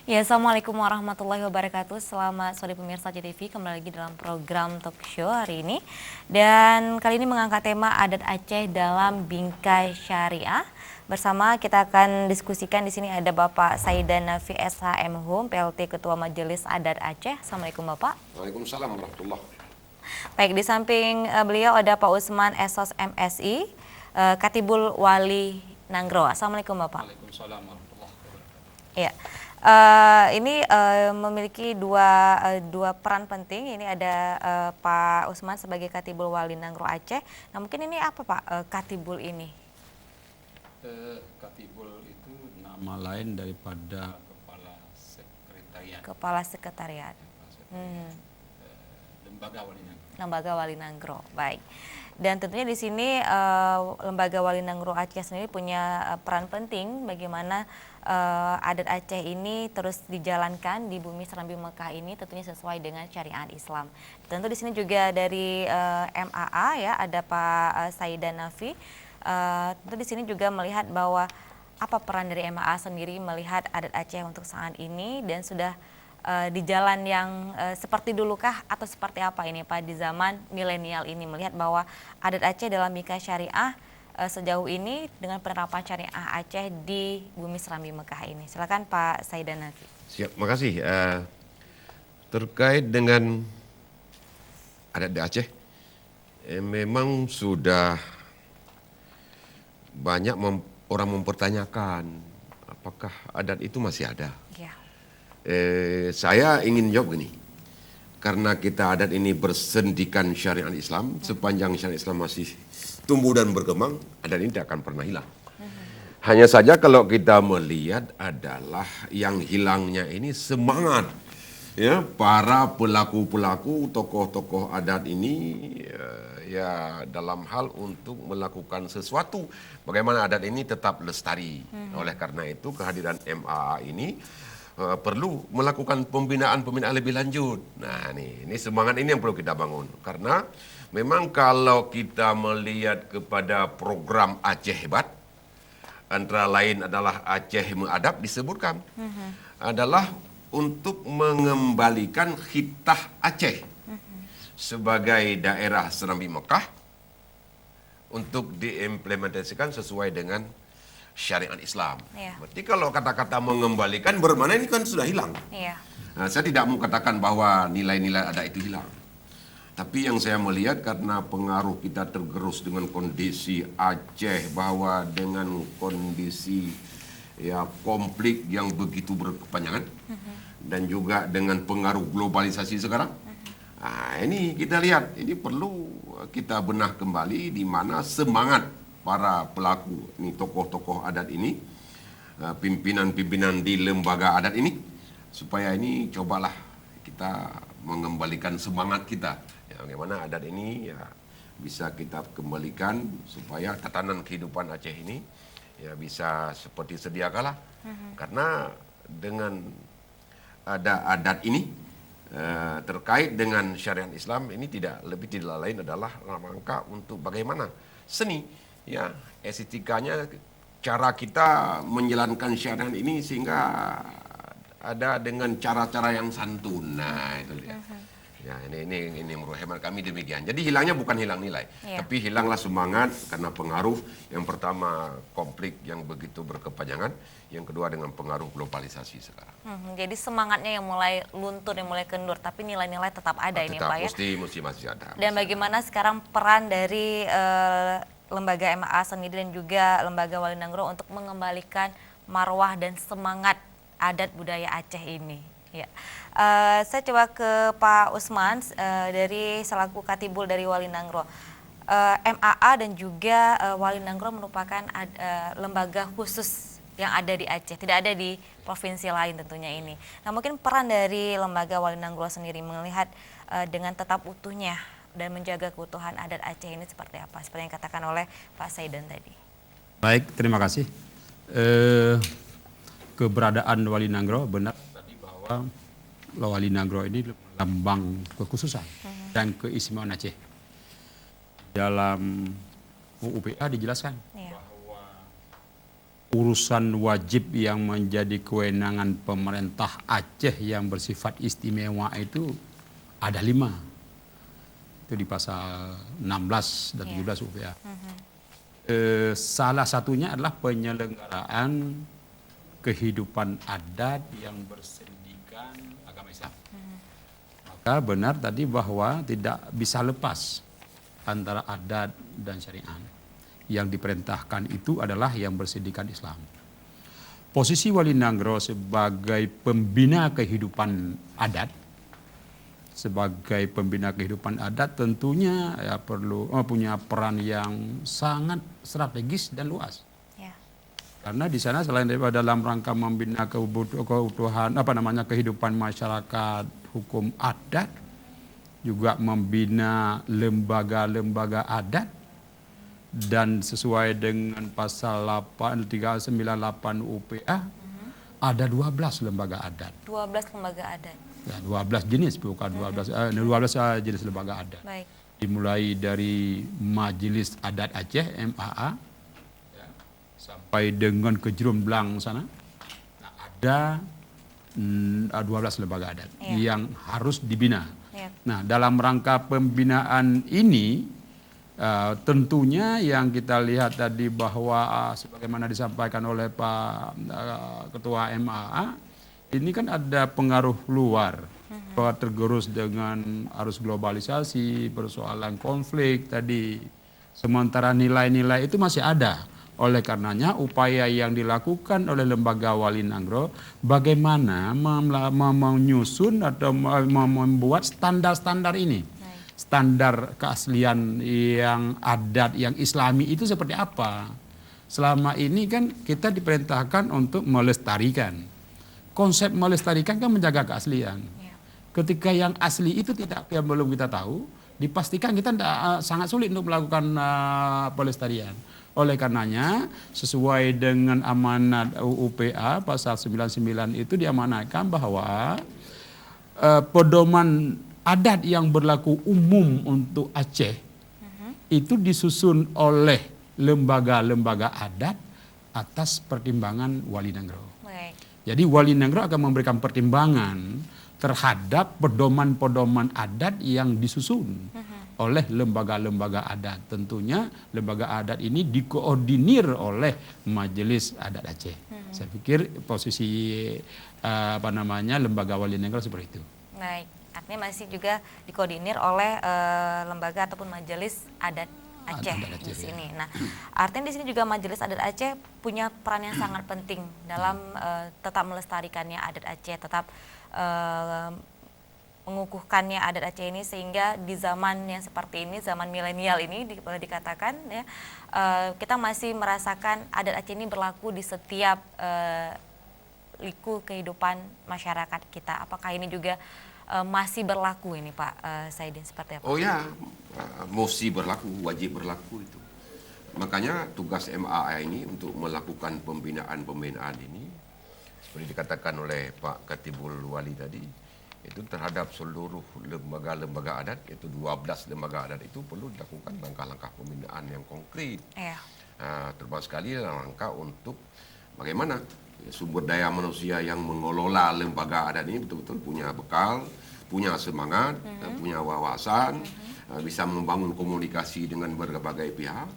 Ya, Assalamualaikum warahmatullahi wabarakatuh. Selamat sore pemirsa JTV, kembali lagi dalam program talk show hari ini. Dan kali ini mengangkat tema adat Aceh dalam bingkai syariah. Bersama kita akan diskusikan di sini ada Bapak Saidan Nafi SHM Hum, PLT Ketua Majelis Adat Aceh. Assalamualaikum Bapak. Waalaikumsalam warahmatullahi. Baik, di samping beliau ada Pak Usman Esos MSI, Katibul Wali Nanggro. Assalamualaikum Bapak. Waalaikumsalam warahmatullahi wabarakatuh. Ya. Ini memiliki dua peran penting. Ini ada Pak Usman sebagai Katibul Wali Nanggro Aceh. Nah, mungkin ini apa Pak Katibul ini? Katibul itu nama lain daripada kepala sekretariat. Kepala Sekretariat. Lembaga Wali Nanggro. Lembaga Wali Nanggro. Baik. Dan tentunya di sini Lembaga Wali Nanggro Aceh sendiri punya peran penting bagaimana adat Aceh ini terus dijalankan di bumi Serambi Mekah ini tentunya sesuai dengan syariat Islam. Tentu di sini juga dari MAA ya ada Pak Saidan Nafi. Tentu di sini juga melihat bahwa apa peran dari MAA sendiri melihat adat Aceh untuk saat ini dan sudah di jalan yang seperti dulukah atau seperti apa ini Pak di zaman milenial ini melihat bahwa adat Aceh dalam bingkai syariah sejauh ini dengan penerapan syariah Aceh di bumi Serambi Mekah ini. Silakan Pak Saidan Nafi. Siap, makasih. Terkait dengan adat di Aceh, memang sudah banyak orang mempertanyakan apakah adat itu masih ada. Ya. Saya ingin jawab gini, karena kita adat ini bersendikan syariat Islam, sepanjang syariat Islam masih tumbuh dan berkembang, adat ini tidak akan pernah hilang. Hanya saja kalau kita melihat adalah yang hilangnya ini semangat ya para pelaku-pelaku tokoh-tokoh adat ini ya dalam hal untuk melakukan sesuatu bagaimana adat ini tetap lestari. Oleh karena itu kehadiran MAA ini perlu melakukan pembinaan lebih lanjut. Nah, ini semangat ini yang perlu kita bangun. Karena memang kalau kita melihat kepada program Aceh Hebat, antara lain adalah Aceh Mengadab disebutkan, adalah untuk mengembalikan Khitah Aceh sebagai daerah Serambi Mekah untuk diimplementasikan sesuai dengan syariat Islam. Iya. Berarti kalau kata-kata mengembalikan bermakna ini kan sudah hilang. Iya. Nah, saya tidak mau katakan bahwa nilai-nilai adat itu hilang. Tapi yang saya melihat karena pengaruh kita tergerus dengan kondisi Aceh, bahwa dengan kondisi ya konflik yang begitu berkepanjangan dan juga dengan pengaruh globalisasi sekarang. Nah, ini kita lihat, ini perlu kita benah kembali di mana semangat para pelaku ini tokoh-tokoh adat ini, pimpinan-pimpinan di lembaga adat ini, supaya ini cobalah kita mengembalikan semangat kita. Ya, bagaimana adat ini ya bisa kita kembalikan supaya tatanan kehidupan Aceh ini ya bisa seperti sedia kala. Karena dengan ada adat ini terkait dengan syariat Islam ini tidak lain adalah rangka untuk bagaimana seni ya estetikanya, cara kita menjalankan syariat ini sehingga ada dengan cara-cara yang santun. Nah, itu dia. Ya, ini menurut hemat kami demikian. Jadi hilangnya bukan hilang nilai, tapi hilanglah semangat karena pengaruh yang pertama konflik yang begitu berkepanjangan, yang kedua dengan pengaruh globalisasi sekarang. Jadi semangatnya yang mulai luntur, yang mulai kendur, tapi nilai-nilai tetap ada ini Pak ya. Mesti masih ada. Dan bagaimana sekarang peran dari lembaga MAA sendiri dan juga lembaga Wali Nanggro untuk mengembalikan marwah dan semangat adat budaya Aceh ini. Ya, saya coba ke Pak Usman dari selaku Katibul dari Wali Nanggro. MAA dan juga Wali Nanggro merupakan lembaga khusus yang ada di Aceh, tidak ada di provinsi lain tentunya ini. Nah, mungkin peran dari lembaga Wali Nanggro sendiri melihat dengan tetap utuhnya dan menjaga keutuhan adat Aceh ini seperti apa? Seperti yang dikatakan oleh Pak Saidan tadi. Baik, terima kasih. Keberadaan Wali Nanggro benar tadi bahwa Wali Nanggro ini lambang kekhususan dan keistimewaan Aceh. Dalam UUPA dijelaskan bahwa urusan wajib yang menjadi kewenangan pemerintah Aceh yang bersifat istimewa itu ada 5. Itu di pasal 16 dan 17 UPA. Salah satunya adalah penyelenggaraan kehidupan adat yang bersendikan agama Islam. Maka benar tadi bahwa tidak bisa lepas antara adat dan syariat. Yang diperintahkan itu adalah yang bersendikan Islam. Posisi Wali Nanggro sebagai pembina kehidupan adat, tentunya ya perlu punya peran yang sangat strategis dan luas. Ya. Karena di sana selain daripada dalam rangka membina keutuhan kehidupan masyarakat hukum adat, juga membina lembaga-lembaga adat, dan sesuai dengan pasal 398 UPA ada 12 lembaga adat. 12 lembaga adat. Ya, 12 jenis, bukan 12 jenis lembaga adat. Baik. Dimulai dari Majelis Adat Aceh MAA ya, sampai dengan ke Jerumblang sana. Nah, ada 12 lembaga adat yang harus dibina. Ya. Nah, dalam rangka pembinaan ini tentunya yang kita lihat tadi bahwa sebagaimana disampaikan oleh Pak Ketua MAA, ini kan ada pengaruh luar bahwa tergerus dengan arus globalisasi, persoalan konflik tadi. Sementara nilai-nilai itu masih ada. Oleh karenanya upaya yang dilakukan oleh lembaga Wali Nanggro bagaimana menyusun atau membuat standar-standar ini. Standar keaslian yang adat, yang islami itu seperti apa. Selama ini kan kita diperintahkan untuk melestarikan. Konsep melestarikan kan menjaga keaslian. Ketika yang asli itu yang belum kita tahu, dipastikan kita sangat sulit untuk melakukan pelestarian. Oleh karenanya, sesuai dengan amanat UPA pasal 99 itu diamanatkan bahwa pedoman adat yang berlaku umum untuk Aceh itu disusun oleh lembaga-lembaga adat atas pertimbangan Wali Nanggro. Jadi Wali Nanggro akan memberikan pertimbangan terhadap pedoman-pedoman adat yang disusun oleh lembaga-lembaga adat. Tentunya lembaga adat ini dikoordinir oleh Majelis Adat Aceh. Saya pikir posisi lembaga Wali Nanggro seperti itu. Baik. Artinya masih juga dikoordinir oleh lembaga ataupun majelis adat Aceh di sini. Ya. Nah, artinya di sini juga majelis adat Aceh punya peran yang sangat penting dalam tetap melestarikannya adat Aceh, tetap mengukuhkannya adat Aceh ini, sehingga di zaman yang seperti ini, zaman milenial ini boleh dikatakan ya, kita masih merasakan adat Aceh ini berlaku di setiap liku kehidupan masyarakat kita. Apakah ini juga masih berlaku ini Pak Saidin, seperti apa? Oh ya, mesti berlaku, wajib berlaku itu. Makanya tugas MAA ini untuk melakukan pembinaan ini, seperti dikatakan oleh Pak Katibul Wali tadi, itu terhadap seluruh lembaga-lembaga adat, yaitu 12 lembaga adat itu perlu dilakukan langkah-langkah pembinaan yang konkret. Terutama sekali dalam rangka untuk bagaimana sumber daya manusia yang mengelola lembaga adat ini betul-betul punya bekal, punya semangat, punya wawasan, bisa membangun komunikasi dengan berbagai pihak.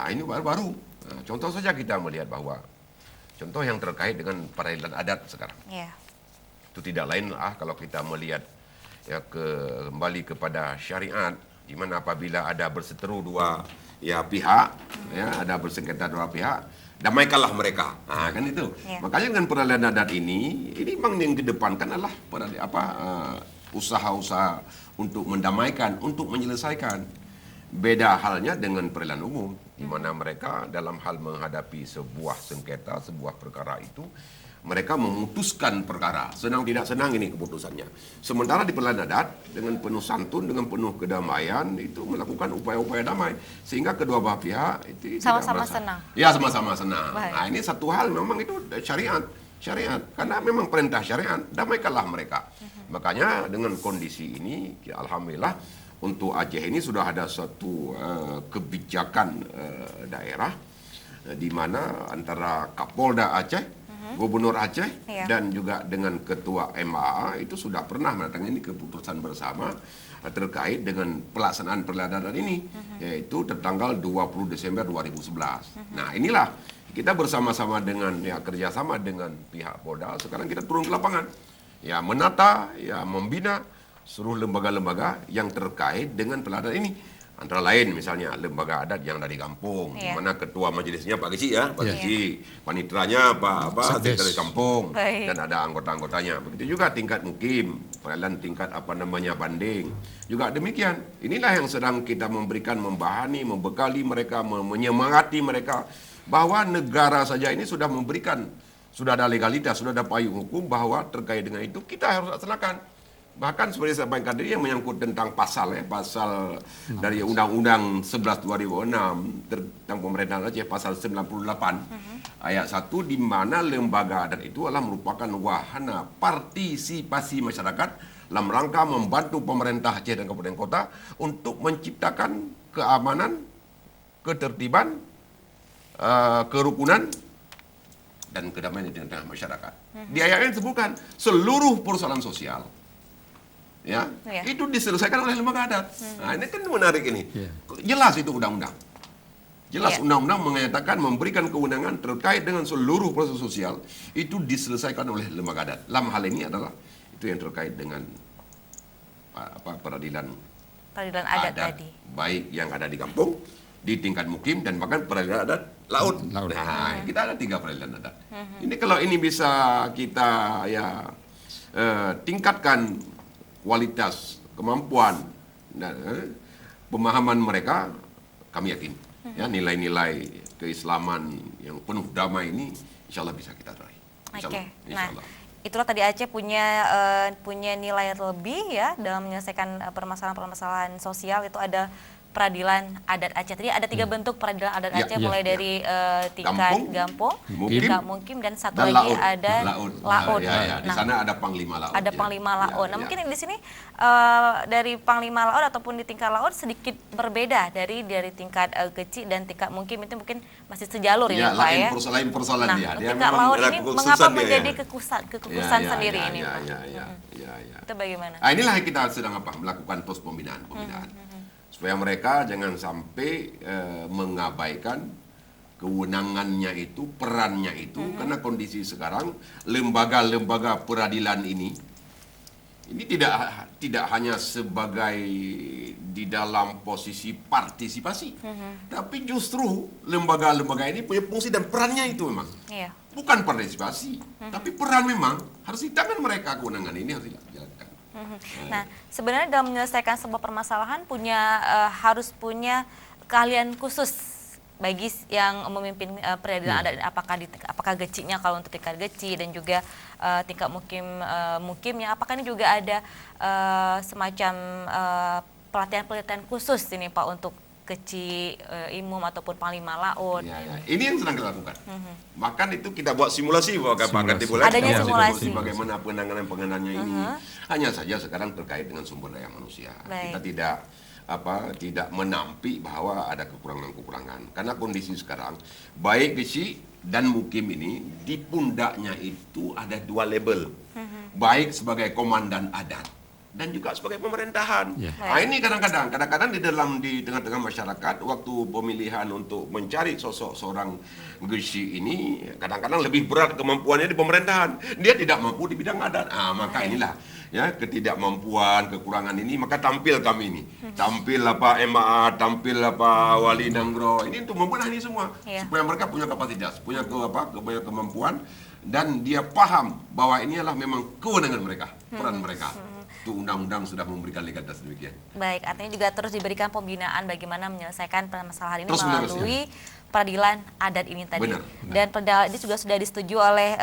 Ini baru-baru. Contoh saja kita melihat bahwa contoh yang terkait dengan peradilan adat sekarang. Itu tidak lain kalau kita melihat ya kembali kepada syariat, di mana apabila ada berseteru dua pihak, ada bersengketa dua pihak, damaikanlah mereka, kan itu. Makanya dengan peradilan adat ini memang yang kedepankan adalah usaha-usaha untuk mendamaikan, untuk menyelesaikan. Beda halnya dengan peradilan umum, di mana mereka dalam hal menghadapi sebuah sengketa, sebuah perkara itu, mereka memutuskan perkara, senang tidak senang ini keputusannya. Sementara di peradilan adat, dengan penuh santun, dengan penuh kedamaian, itu melakukan upaya-upaya damai. Sehingga kedua belah pihak itu sama-sama senang. Ya, sama-sama senang. Baik. Nah, ini satu hal memang itu syariat. Karena memang perintah syariat, damaikanlah mereka. Makanya dengan kondisi ini, alhamdulillah, untuk Aceh ini sudah ada suatu kebijakan daerah di mana antara Kapolda Aceh, Gubernur Aceh, Iya. dan juga dengan Ketua MAA itu sudah pernah menandatangani keputusan bersama terkait dengan pelaksanaan perhelatan ini, yaitu tertanggal 20 Desember 2011. Nah, inilah kita bersama-sama dengan kerjasama dengan pihak Polda, sekarang kita turun ke lapangan, ya menata, ya membina seluruh lembaga-lembaga yang terkait dengan perhelatan ini. Antara lain misalnya lembaga adat yang dari kampung, di Iya. mana ketua majelisnya Pak Geci ya, Pak Iya. Geci, panitranya Pak Sekdes. Sekretari Kampung, Baik. dan ada anggota-anggotanya. Begitu juga tingkat mukim, perhelatan tingkat banding. Juga demikian. Inilah yang sedang kita memberikan, membahani, membekali mereka, menyemangati mereka bahwa negara saja ini sudah memberikan, sudah ada legalitas, sudah ada payung hukum bahwa terkait dengan itu kita harus laksanakan. Bahkan seperti saya sampaikan tadi yang menyangkut tentang pasal dari Undang-Undang 11 2006 tentang pemerintahan Aceh, pasal 98 ayat 1, di mana lembaga adat itu adalah merupakan wahana partisipasi masyarakat dalam rangka membantu pemerintah Aceh dan kabupaten kota untuk menciptakan keamanan, ketertiban, kerukunan, dan kedamaian di tengah masyarakat. Di ayat ini disebutkan seluruh persoalan sosial, ya, Iya. itu diselesaikan oleh lembaga adat. Nah, ini kan menarik ini. Iya. Jelas itu undang-undang. Jelas Iya. undang-undang menyatakan memberikan kewenangan terkait dengan seluruh proses sosial itu diselesaikan oleh lembaga adat. Dalam hal ini adalah itu yang terkait dengan peradilan Peradilan adat tadi. baik yang ada di kampung, di tingkat mukim, dan bahkan peradilan adat laut. Laut. Nah, kita ada 3 peradilan adat. Ini kalau ini bisa kita tingkatkan kualitas, kemampuan, dan pemahaman mereka, kami yakin ya nilai-nilai keislaman yang penuh damai ini insya Allah bisa kita raih. Insya Oke. Allah, insya Nah, Allah. itulah tadi Aceh punya nilai lebih ya dalam menyelesaikan permasalahan-permasalahan sosial. Itu ada peradilan adat Aceh. Tadi ada 3 bentuk peradilan adat Ya, Aceh, ya, mulai ya. dari tingkat Gampung, Gampung, tingkat Mukim, dan satu dan lagi laut. ada laut. Ya, di Nah, sana ada panglima laut. ada ya. panglima laut. Nah, Ya. mungkin di sini dari panglima laut ataupun di tingkat laut sedikit berbeda dari tingkat Geci dan tingkat Mukim, itu mungkin masih sejalur ini Ya, Pak lain ya. persoalan Nah, dia. Dia tingkat memang laut ada ini kekhususan mengapa dia, menjadi ya. kekhususan sendiri ini Pak? Ya. Itu bagaimana? Nah, inilah yang kita sedang melakukan terus pembinaan. Supaya mereka jangan sampai mengabaikan kewenangannya itu, perannya itu, karena kondisi sekarang lembaga-lembaga peradilan ini tidak hanya sebagai di dalam posisi partisipasi, tapi justru lembaga-lembaga ini punya fungsi dan perannya itu memang Iya. bukan partisipasi, tapi peran memang harus di tangan mereka, kewenangan ini harus dijalankan. Nah, sebenarnya dalam menyelesaikan sebuah permasalahan harus punya keahlian khusus bagi yang memimpin peradilan adat, apakah gecinya kalau untuk tingkat geci dan juga tingkat mukimnya, apakah ini juga ada semacam pelatihan-pelatihan khusus ini Pak untuk geci, imum ataupun panglima laut. Ya. Ini yang sedang kita lakukan. Bahkan itu kita buat simulasi bahwa Adanya simulasi. bagaimana penanganan-penanganannya ini. Hanya saja sekarang terkait dengan sumber daya manusia. Baik. Kita tidak menampik bahwa ada kekurangan-kekurangan. Karena kondisi sekarang baik geci dan mukim ini di pundaknya itu ada 2 label. Baik sebagai komandan adat dan juga sebagai pemerintahan. Ya. Nah, ini kadang-kadang di tengah-tengah masyarakat waktu pemilihan untuk mencari sosok seorang geci ini kadang-kadang lebih berat kemampuannya di pemerintahan. Dia tidak mampu di bidang adat. Maka inilah ya ketidakmampuan, kekurangan ini, maka tampil kami ini. Tampil MAA, tampil Wali Nanggro. Ini untuk membenahi semua Ya. supaya mereka punya kapasitas, punya kemampuan, dan dia paham bahwa ini adalah memang kewenangan mereka, peran mereka. Itu undang-undang sudah memberikan legalitas demikian. Baik, artinya juga terus diberikan pembinaan bagaimana menyelesaikan permasalahan ini Terus menerus, melalui peradilan adat ini tadi. Benar. Dan peradilan ini juga sudah disetujui oleh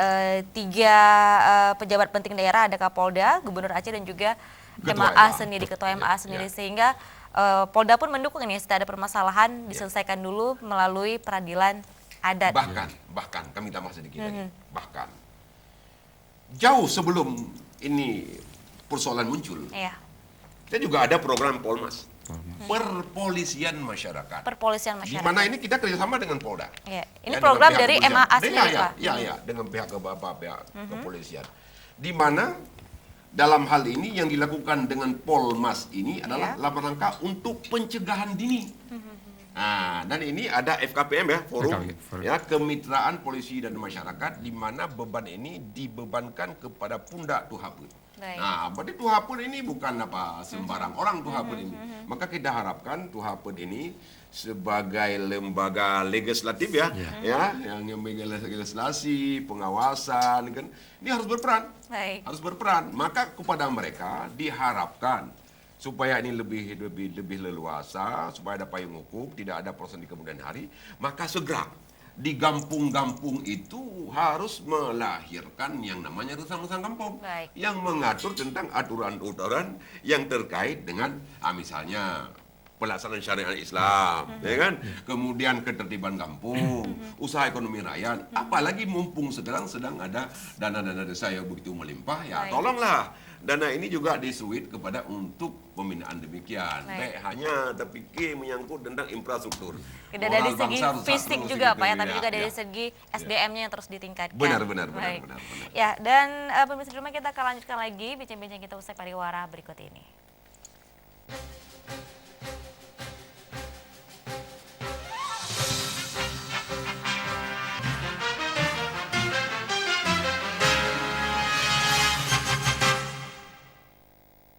3 pejabat penting daerah, ada Kapolda, Gubernur Aceh, dan juga Ketua MAA MAA. sendiri, Ketua MAA sendiri, Ya. sehingga Polda pun mendukung ini. Setelah ada permasalahan diselesaikan dulu melalui peradilan adat. Bahkan kami tambah sedikit lagi. Bahkan jauh sebelum ini persoalan muncul, Iya. kita juga ada program Polmas. Perpolisian Masyarakat. Perpolisian Di masyarakat. mana ini kita kerjasama dengan Polda. Ya, ini Ya, program dengan pihak dari kepolisian. MAA Ya, sendiri, ya, Pak. ya, dengan pihak kepolisian. Di mana dalam hal ini yang dilakukan dengan Polmas ini adalah dalam rangka untuk pencegahan dini. Nah, dan ini ada FKPM ya, forum FKPM. ya, kemitraan polisi dan masyarakat, di mana beban ini dibebankan kepada pundak Tuhapun. Baik. Nah, berarti Tuhapun ini bukan apa sembarang orang Tuhapun ini. Maka kita harapkan Tuhapun ini sebagai lembaga legislatif ya, yang legislasi, pengawasan kan, ini harus berperan. Baik. Harus berperan. Maka kepada mereka diharapkan supaya ini lebih leluasa, supaya ada payung hukum, tidak ada proses di kemudian hari, maka segera di kampung-kampung itu harus melahirkan yang namanya Rusang-Rusang Kampung. Baik. Yang mengatur tentang aturan-aturan yang terkait dengan misalnya pelaksanaan syariat Islam, ya kan? Kemudian ketertiban kampung, usaha ekonomi rakyat, apalagi mumpung sekarang sedang ada dana-dana desa yang begitu melimpah, ya Baik. tolonglah dana ini juga disuit kepada untuk pembinaan demikian. Baik. Hanya terpikir menyangkut tentang infrastruktur. Tidak Moral dari segi bangsa rusak fisik terus juga gitu, Pak ya, tapi ya, juga dari ya. segi SDM-nya yang terus ditingkatkan. Benar. Baik. Ya, dan pemirsa di rumah kita akan lanjutkan lagi bincang-bincang kita usai pariwara berikut ini.